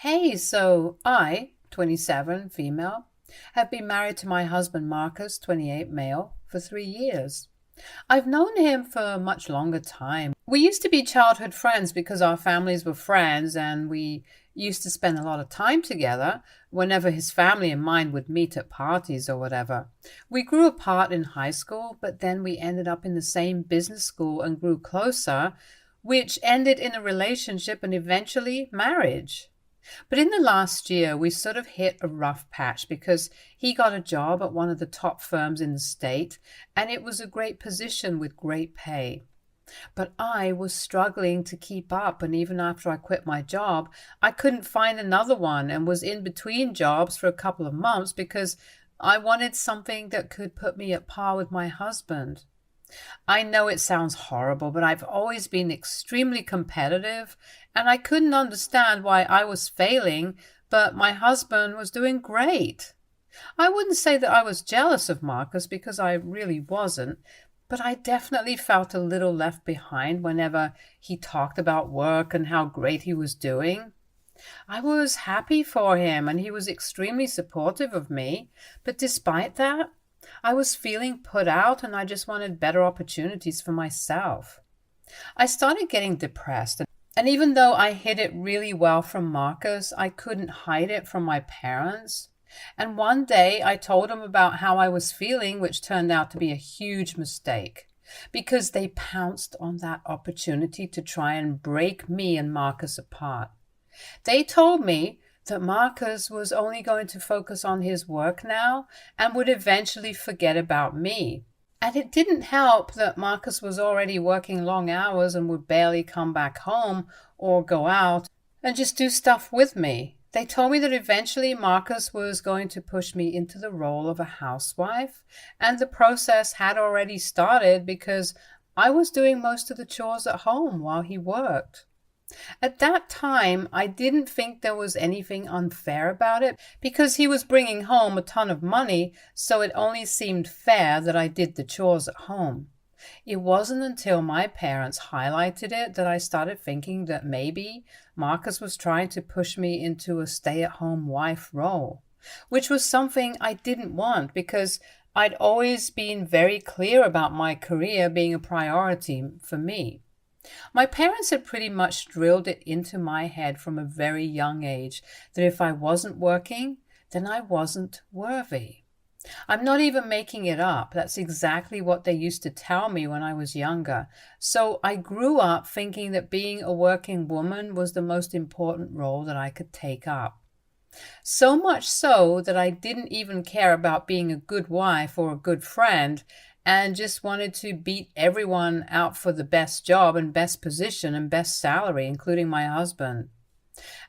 Hey, so I, 27, female, have been married to my husband Marcus, 28, male, for 3 years. I've known him for a much longer time. We used to be childhood friends because our families were friends and we used to spend a lot of time together whenever his family and mine would meet at parties or whatever. We grew apart in high school, but then we ended up in the same business school and grew closer, which ended in a relationship and eventually marriage. But in the last year, we sort of hit a rough patch because he got a job at one of the top firms in the state, and it was a great position with great pay. But I was struggling to keep up, and even after I quit my job, I couldn't find another one and was in between jobs for a couple of months because I wanted something that could put me at par with my husband. I know it sounds horrible, but I've always been extremely competitive, and I couldn't understand why I was failing, but my husband was doing great. I wouldn't say that I was jealous of Marcus because I really wasn't, but I definitely felt a little left behind whenever he talked about work and how great he was doing. I was happy for him and he was extremely supportive of me, but despite that, I was feeling put out and I just wanted better opportunities for myself. I started getting depressed, and even though I hid it really well from Marcus, I couldn't hide it from my parents. And one day I told them about how I was feeling, which turned out to be a huge mistake because they pounced on that opportunity to try and break me and Marcus apart. They told me that Marcus was only going to focus on his work now and would eventually forget about me. And it didn't help that Marcus was already working long hours and would barely come back home or go out and just do stuff with me. They told me that eventually Marcus was going to push me into the role of a housewife, and the process had already started because I was doing most of the chores at home while he worked. At that time, I didn't think there was anything unfair about it because he was bringing home a ton of money, so it only seemed fair that I did the chores at home. It wasn't until my parents highlighted it that I started thinking that maybe Marcus was trying to push me into a stay-at-home wife role, which was something I didn't want because I'd always been very clear about my career being a priority for me. My parents had pretty much drilled it into my head from a very young age that if I wasn't working, then I wasn't worthy. I'm not even making it up. That's exactly what they used to tell me when I was younger. So I grew up thinking that being a working woman was the most important role that I could take up. So much so that I didn't even care about being a good wife or a good friend and just wanted to beat everyone out for the best job and best position and best salary, including my husband.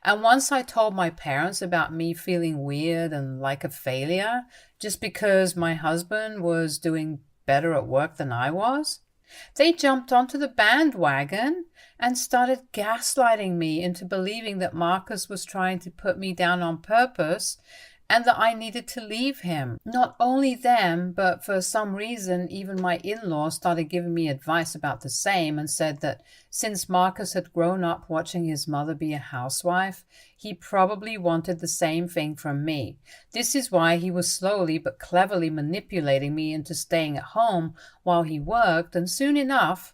And once I told my parents about me feeling weird and like a failure just because my husband was doing better at work than I was, they jumped onto the bandwagon and started gaslighting me into believing that Marcus was trying to put me down on purpose and that I needed to leave him. Not only them, but for some reason, even my in-laws started giving me advice about the same and said that since Marcus had grown up watching his mother be a housewife, he probably wanted the same thing from me. This is why he was slowly but cleverly manipulating me into staying at home while he worked, and soon enough,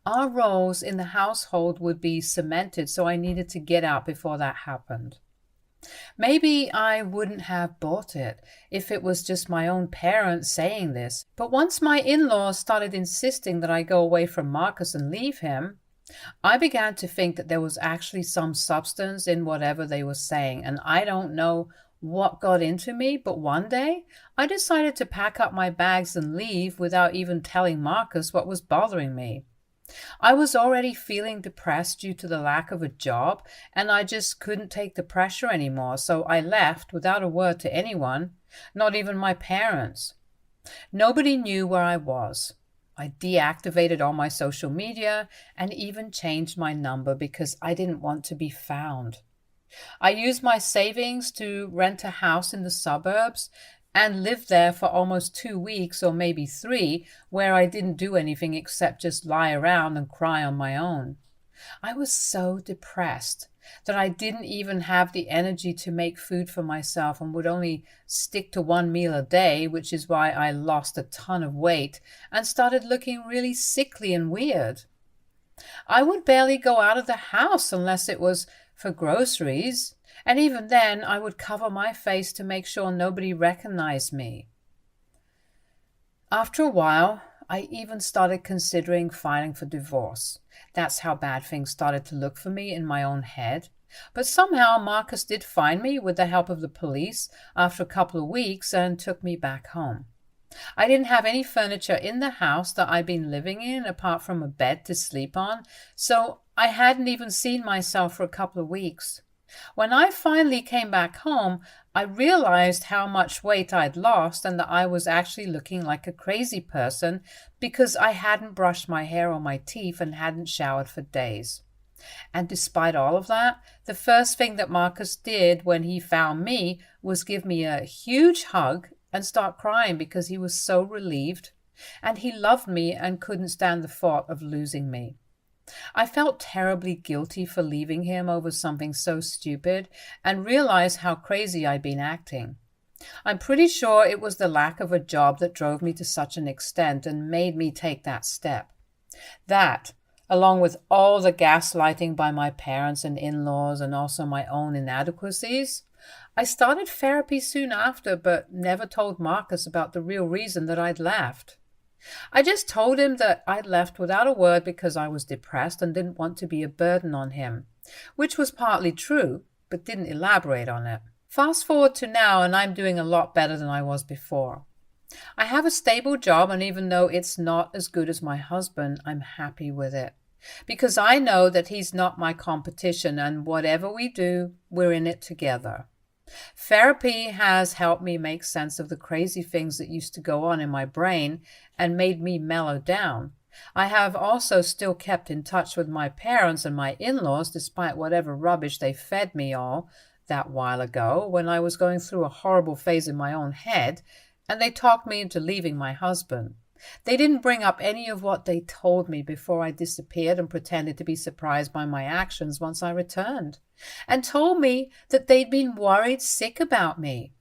our roles in the household would be cemented, so I needed to get out before that happened. Maybe I wouldn't have bought it if it was just my own parents saying this, but once my in-laws started insisting that I go away from Marcus and leave him, I began to think that there was actually some substance in whatever they were saying, and I don't know what got into me, but one day I decided to pack up my bags and leave without even telling Marcus what was bothering me. I was already feeling depressed due to the lack of a job, and I just couldn't take the pressure anymore, so I left without a word to anyone, not even my parents. Nobody knew where I was. I deactivated all my social media and even changed my number because I didn't want to be found. I used my savings to rent a house in the suburbs and lived there for almost 2 weeks or maybe 3, where I didn't do anything except just lie around and cry on my own. I was so depressed that I didn't even have the energy to make food for myself and would only stick to one meal a day, which is why I lost a ton of weight and started looking really sickly and weird. I would barely go out of the house unless it was for groceries, and even then I would cover my face to make sure nobody recognized me. After a while, I even started considering filing for divorce. That's how bad things started to look for me in my own head. But somehow Marcus did find me with the help of the police after a couple of weeks and took me back home. I didn't have any furniture in the house that I'd been living in apart from a bed to sleep on, so I hadn't even seen myself for a couple of weeks. When I finally came back home, I realized how much weight I'd lost and that I was actually looking like a crazy person because I hadn't brushed my hair or my teeth and hadn't showered for days. And despite all of that, the first thing that Marcus did when he found me was give me a huge hug and start crying because he was so relieved, and he loved me and couldn't stand the thought of losing me. I felt terribly guilty for leaving him over something so stupid and realized how crazy I'd been acting. I'm pretty sure it was the lack of a job that drove me to such an extent and made me take that step. That, along with all the gaslighting by my parents and in-laws and also my own inadequacies. I started therapy soon after, but never told Marcus about the real reason that I'd left. I just told him that I'd left without a word because I was depressed and didn't want to be a burden on him, which was partly true, but didn't elaborate on it. Fast forward to now, and I'm doing a lot better than I was before. I have a stable job, and even though it's not as good as my husband, I'm happy with it. Because I know that he's not my competition, and whatever we do, we're in it together. Therapy has helped me make sense of the crazy things that used to go on in my brain and made me mellow down. I have also still kept in touch with my parents and my in-laws despite whatever rubbish they fed me all that while ago when I was going through a horrible phase in my own head, and they talked me into leaving my husband. They didn't bring up any of what they told me before I disappeared and pretended to be surprised by my actions once I returned, and told me that they'd been worried sick about me.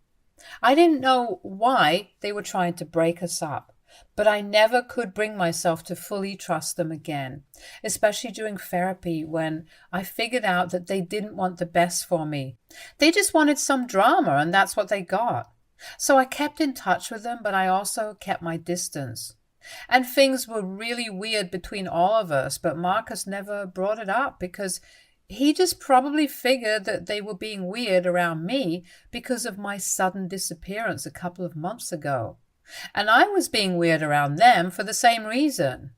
I didn't know why they were trying to break us up, but I never could bring myself to fully trust them again, especially during therapy when I figured out that they didn't want the best for me. They just wanted some drama, and that's what they got. So I kept in touch with them, but I also kept my distance. And things were really weird between all of us, but Marcus never brought it up because he just probably figured that they were being weird around me because of my sudden disappearance a couple of months ago. And I was being weird around them for the same reason.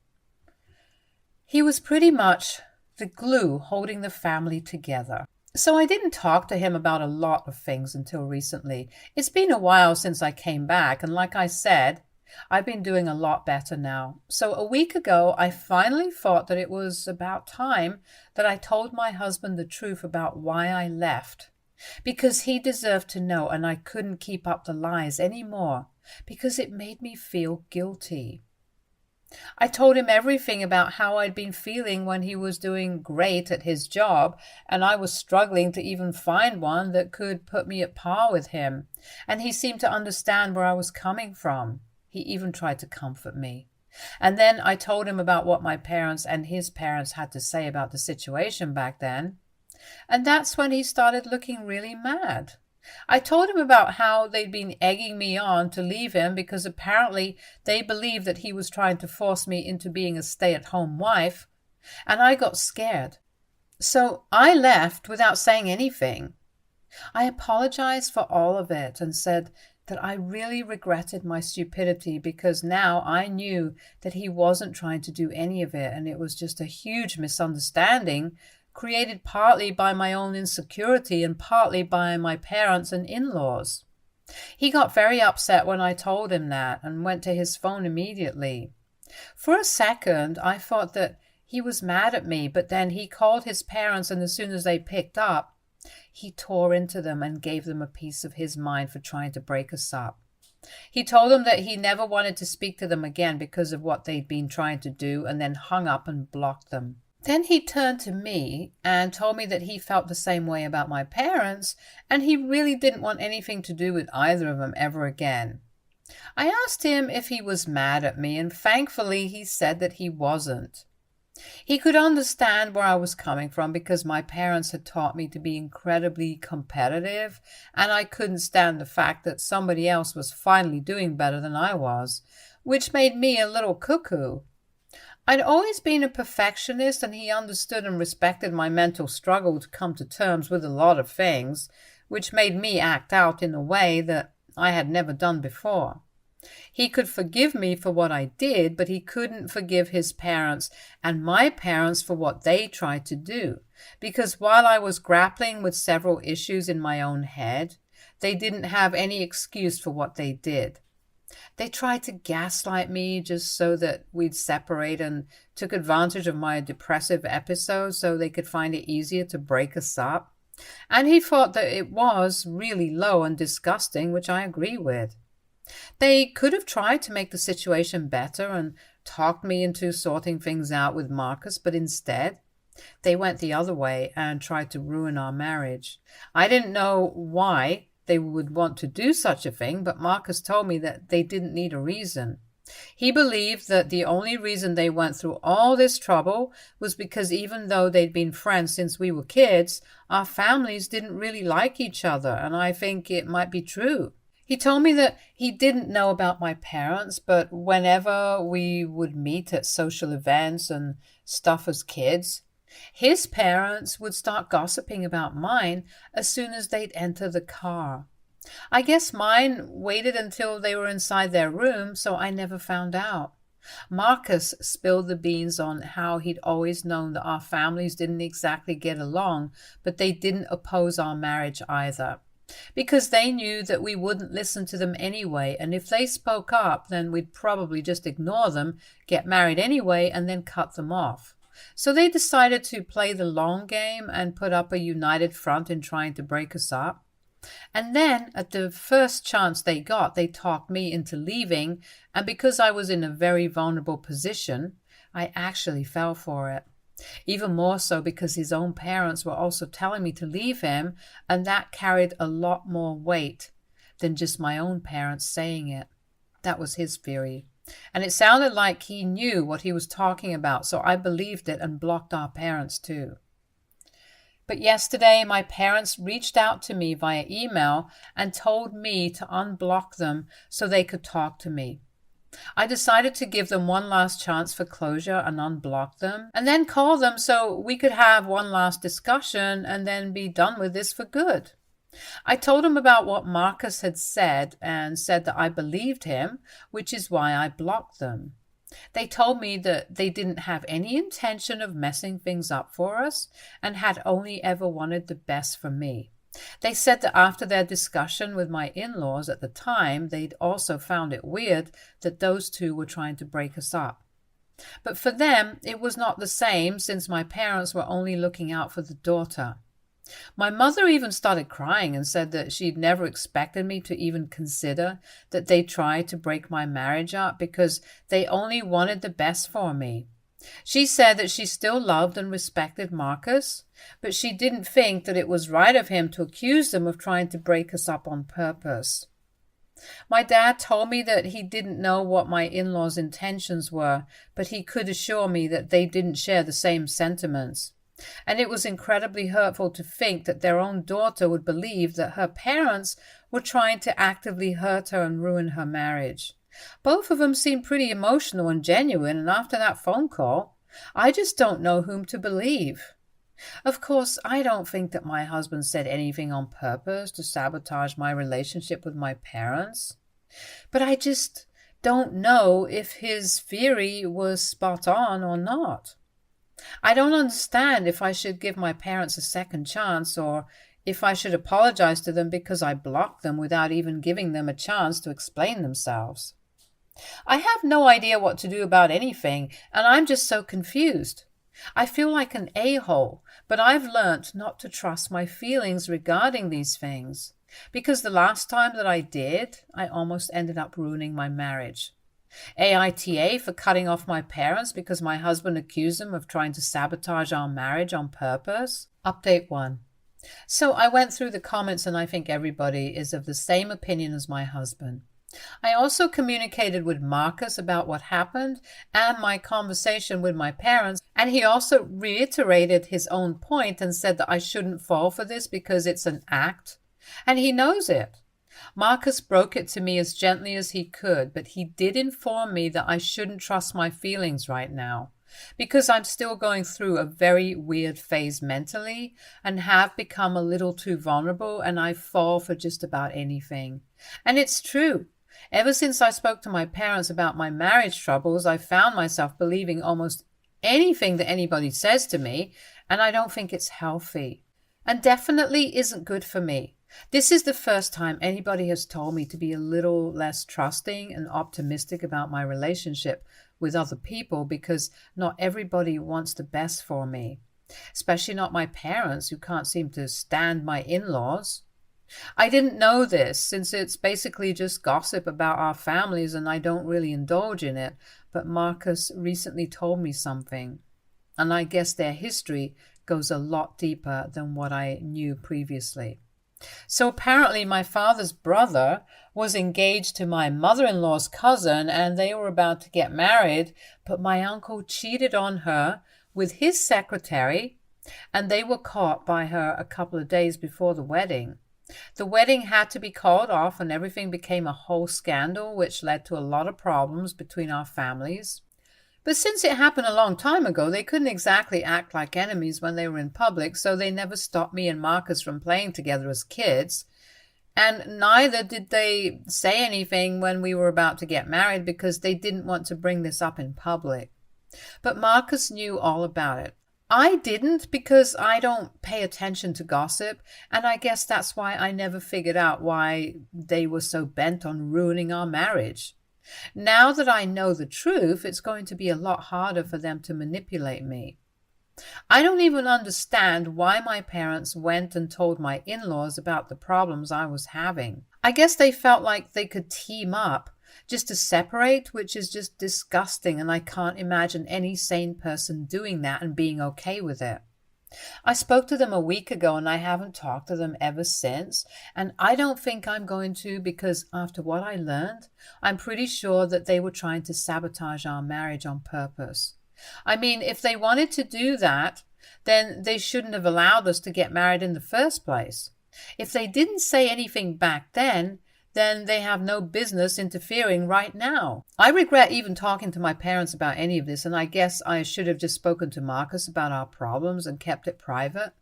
He was pretty much the glue holding the family together. So I didn't talk to him about a lot of things until recently. It's been a while since I came back, and like I said, I've been doing a lot better now. So a week ago, I finally thought that it was about time that I told my husband the truth about why I left. Because he deserved to know, and I couldn't keep up the lies anymore, because it made me feel guilty. I told him everything about how I'd been feeling when he was doing great at his job, and I was struggling to even find one that could put me at par with him, and he seemed to understand where I was coming from. He even tried to comfort me. And then I told him about what my parents and his parents had to say about the situation back then, and that's when he started looking really mad. I told him about how they'd been egging me on to leave him because apparently they believed that he was trying to force me into being a stay-at-home wife, and I got scared. So I left without saying anything. I apologized for all of it and said that I really regretted my stupidity because now I knew that he wasn't trying to do any of it and it was just a huge misunderstanding created partly by my own insecurity and partly by my parents and in-laws. He got very upset when I told him that and went to his phone immediately. For a second, I thought that he was mad at me, but then he called his parents, and as soon as they picked up, he tore into them and gave them a piece of his mind for trying to break us up. He told them that he never wanted to speak to them again because of what they'd been trying to do, and then hung up and blocked them. Then he turned to me and told me that he felt the same way about my parents, and he really didn't want anything to do with either of them ever again. I asked him if he was mad at me, and thankfully he said that he wasn't. He could understand where I was coming from because my parents had taught me to be incredibly competitive, and I couldn't stand the fact that somebody else was finally doing better than I was, which made me a little cuckoo. I'd always been a perfectionist, and he understood and respected my mental struggle to come to terms with a lot of things, which made me act out in a way that I had never done before. He could forgive me for what I did, but he couldn't forgive his parents and my parents for what they tried to do, because while I was grappling with several issues in my own head, they didn't have any excuse for what they did. They tried to gaslight me just so that we'd separate and took advantage of my depressive episodes so they could find it easier to break us up. And he thought that it was really low and disgusting, which I agree with. They could have tried to make the situation better and talked me into sorting things out with Marcus, but instead, they went the other way and tried to ruin our marriage. I didn't know why they would want to do such a thing, but Marcus told me that they didn't need a reason. He believed that the only reason they went through all this trouble was because even though they'd been friends since we were kids, our families didn't really like each other, and I think it might be true. He told me that he didn't know about my parents, but whenever we would meet at social events and stuff as kids, his parents would start gossiping about mine as soon as they'd enter the car. I guess mine waited until they were inside their room, so I never found out. Marcus spilled the beans on how he'd always known that our families didn't exactly get along, but they didn't oppose our marriage either, because they knew that we wouldn't listen to them anyway, and if they spoke up, then we'd probably just ignore them, get married anyway, and then cut them off. So they decided to play the long game and put up a united front in trying to break us up. And then, at the first chance they got, they talked me into leaving, and because I was in a very vulnerable position, I actually fell for it. Even more so because his own parents were also telling me to leave him, and that carried a lot more weight than just my own parents saying it. That was his theory. And it sounded like he knew what he was talking about, so I believed it and blocked our parents too. But yesterday, my parents reached out to me via email and told me to unblock them so they could talk to me. I decided to give them one last chance for closure and unblock them, and then call them so we could have one last discussion and then be done with this for good. I told him about what Marcus had said and said that I believed him, which is why I blocked them. They told me that they didn't have any intention of messing things up for us and had only ever wanted the best for me. They said that after their discussion with my in-laws at the time, they'd also found it weird that those two were trying to break us up. But for them, it was not the same since my parents were only looking out for the daughter. My mother even started crying and said that she'd never expected me to even consider that they tried to break my marriage up because they only wanted the best for me. She said that she still loved and respected Marcus, but she didn't think that it was right of him to accuse them of trying to break us up on purpose. My dad told me that he didn't know what my in-laws' intentions were, but he could assure me that they didn't share the same sentiments. And it was incredibly hurtful to think that their own daughter would believe that her parents were trying to actively hurt her and ruin her marriage. Both of them seemed pretty emotional and genuine, and after that phone call, I just don't know whom to believe. Of course, I don't think that my husband said anything on purpose to sabotage my relationship with my parents, but I just don't know if his theory was spot on or not. I don't understand if I should give my parents a second chance or if I should apologize to them because I blocked them without even giving them a chance to explain themselves. I have no idea what to do about anything, and I'm just so confused. I feel like an a-hole, but I've learnt not to trust my feelings regarding these things, because the last time that I did, I almost ended up ruining my marriage. AITA for cutting off my parents because my husband accused them of trying to sabotage our marriage on purpose. Update 1. So I went through the comments and I think everybody is of the same opinion as my husband. I also communicated with Marcus about what happened and my conversation with my parents, and he also reiterated his own point and said that I shouldn't fall for this because it's an act, and he knows it. Marcus broke it to me as gently as he could, but he did inform me that I shouldn't trust my feelings right now because I'm still going through a very weird phase mentally and have become a little too vulnerable, and I fall for just about anything. And it's true. Ever since I spoke to my parents about my marriage troubles, I found myself believing almost anything that anybody says to me, and I don't think it's healthy. And definitely isn't good for me. This is the first time anybody has told me to be a little less trusting and optimistic about my relationship with other people, because not everybody wants the best for me, especially not my parents, who can't seem to stand my in-laws. I didn't know this, since it's basically just gossip about our families and I don't really indulge in it, but Marcus recently told me something, and I guess their history goes a lot deeper than what I knew previously. So apparently my father's brother was engaged to my mother-in-law's cousin and they were about to get married, but my uncle cheated on her with his secretary and they were caught by her a couple of days before the wedding. The wedding had to be called off and everything became a whole scandal, which led to a lot of problems between our families. But since it happened a long time ago, they couldn't exactly act like enemies when they were in public, so they never stopped me and Marcus from playing together as kids. And neither did they say anything when we were about to get married because they didn't want to bring this up in public. But Marcus knew all about it. I didn't, because I don't pay attention to gossip, and I guess that's why I never figured out why they were so bent on ruining our marriage. Now that I know the truth, it's going to be a lot harder for them to manipulate me. I don't even understand why my parents went and told my in-laws about the problems I was having. I guess they felt like they could team up just to separate, which is just disgusting, and I can't imagine any sane person doing that and being okay with it. I spoke to them a week ago and I haven't talked to them ever since, and I don't think I'm going to, because after what I learned, I'm pretty sure that they were trying to sabotage our marriage on purpose. I mean, if they wanted to do that, then they shouldn't have allowed us to get married in the first place. If they didn't say anything back then they have no business interfering right now. I regret even talking to my parents about any of this, and I guess I should have just spoken to Marcus about our problems and kept it private.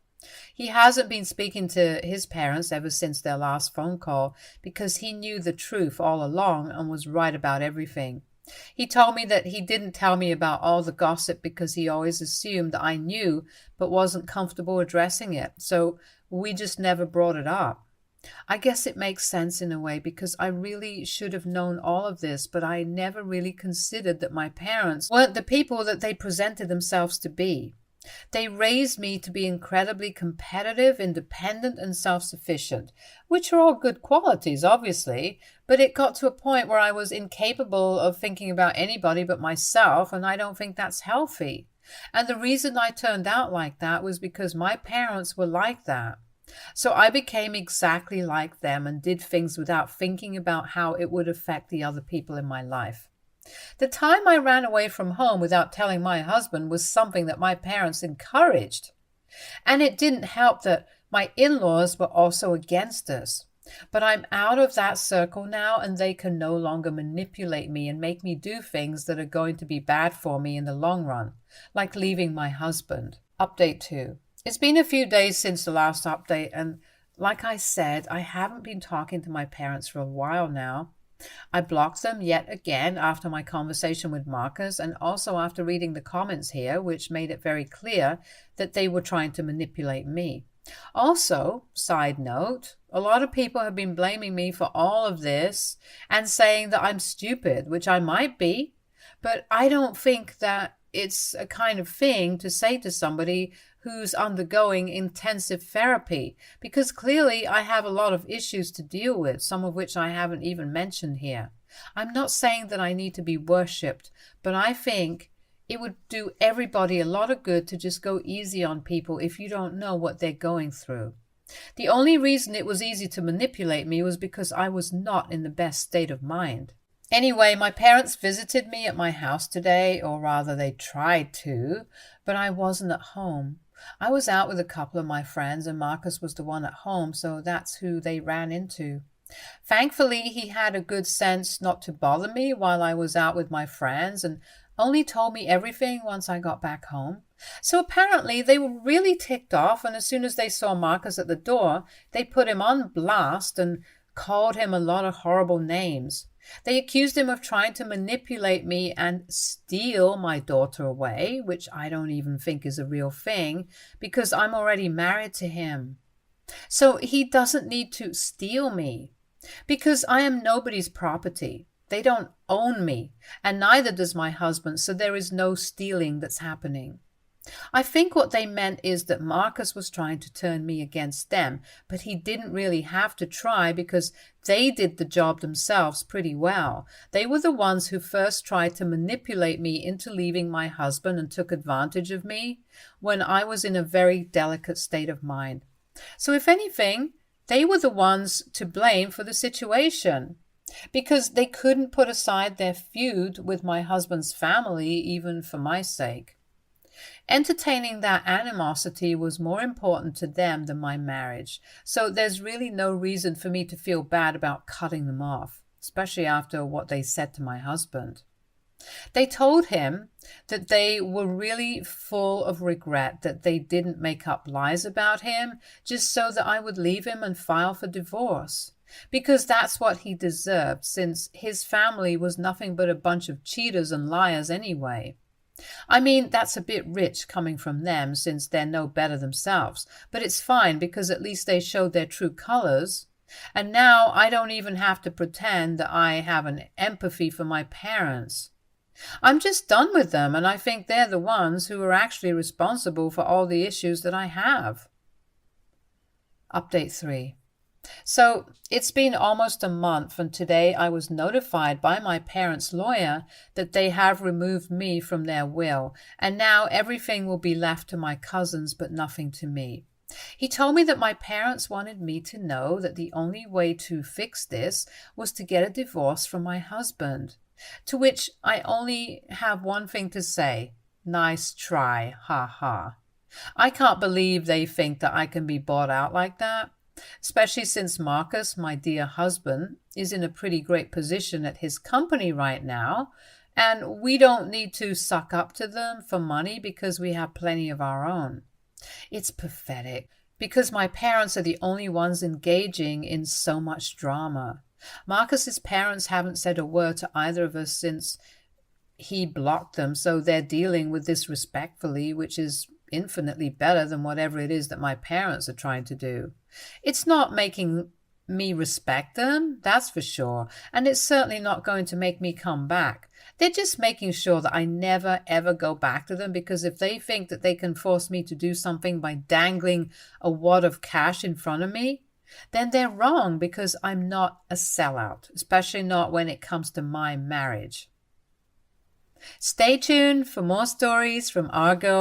He hasn't been speaking to his parents ever since their last phone call because he knew the truth all along and was right about everything. He told me that he didn't tell me about all the gossip because he always assumed that I knew but wasn't comfortable addressing it, so we just never brought it up. I guess it makes sense in a way because I really should have known all of this, but I never really considered that my parents weren't the people that they presented themselves to be. They raised me to be incredibly competitive, independent, and self-sufficient, which are all good qualities, obviously, but it got to a point where I was incapable of thinking about anybody but myself, and I don't think that's healthy. And the reason I turned out like that was because my parents were like that. So I became exactly like them and did things without thinking about how it would affect the other people in my life. The time I ran away from home without telling my husband was something that my parents encouraged. And it didn't help that my in-laws were also against us. But I'm out of that circle now, and they can no longer manipulate me and make me do things that are going to be bad for me in the long run, like leaving my husband. Update 2. It's been a few days since the last update, and like I said, I haven't been talking to my parents for a while now. I blocked them yet again after my conversation with Marcus, and also after reading the comments here, which made it very clear that they were trying to manipulate me. Also, side note, a lot of people have been blaming me for all of this and saying that I'm stupid, which I might be, but I don't think that it's a kind of thing to say to somebody who's undergoing intensive therapy, because clearly I have a lot of issues to deal with, some of which I haven't even mentioned here. I'm not saying that I need to be worshipped, but I think it would do everybody a lot of good to just go easy on people if you don't know what they're going through. The only reason it was easy to manipulate me was because I was not in the best state of mind. Anyway, my parents visited me at my house today, or rather they tried to, but I wasn't at home. I was out with a couple of my friends and Marcus was the one at home, so that's who they ran into. Thankfully, he had a good sense not to bother me while I was out with my friends and only told me everything once I got back home. So apparently they were really ticked off, and as soon as they saw Marcus at the door, they put him on blast and called him a lot of horrible names. They accused him of trying to manipulate me and steal my daughter away, which I don't even think is a real thing, because I'm already married to him. So he doesn't need to steal me, because I am nobody's property. They don't own me, and neither does my husband, so there is no stealing that's happening. I think what they meant is that Marcus was trying to turn me against them, but he didn't really have to try because they did the job themselves pretty well. They were the ones who first tried to manipulate me into leaving my husband and took advantage of me when I was in a very delicate state of mind. So if anything, they were the ones to blame for the situation, because they couldn't put aside their feud with my husband's family even for my sake. Entertaining that animosity was more important to them than my marriage, so there's really no reason for me to feel bad about cutting them off, especially after what they said to my husband. They told him that they were really full of regret that they didn't make up lies about him just so that I would leave him and file for divorce, because that's what he deserved, since his family was nothing but a bunch of cheaters and liars anyway. I mean, that's a bit rich coming from them since they're no better themselves, but it's fine because at least they showed their true colors. And now I don't even have to pretend that I have an empathy for my parents. I'm just done with them, and I think they're the ones who are actually responsible for all the issues that I have. Update 3. So it's been almost a month, and today I was notified by my parents' lawyer that they have removed me from their will, and now everything will be left to my cousins but nothing to me. He told me that my parents wanted me to know that the only way to fix this was to get a divorce from my husband, to which I only have one thing to say: nice try, ha ha. I can't believe they think that I can be bought out like that. Especially since Marcus, my dear husband, is in a pretty great position at his company right now, and we don't need to suck up to them for money because we have plenty of our own. It's pathetic, because my parents are the only ones engaging in so much drama. Marcus's parents haven't said a word to either of us since he blocked them, so they're dealing with this respectfully, which is infinitely better than whatever it is that my parents are trying to do. It's not making me respect them, that's for sure, and it's certainly not going to make me come back. They're just making sure that I never ever go back to them, because if they think that they can force me to do something by dangling a wad of cash in front of me, then they're wrong, because I'm not a sellout, especially not when it comes to my marriage. Stay tuned for more stories from Argo.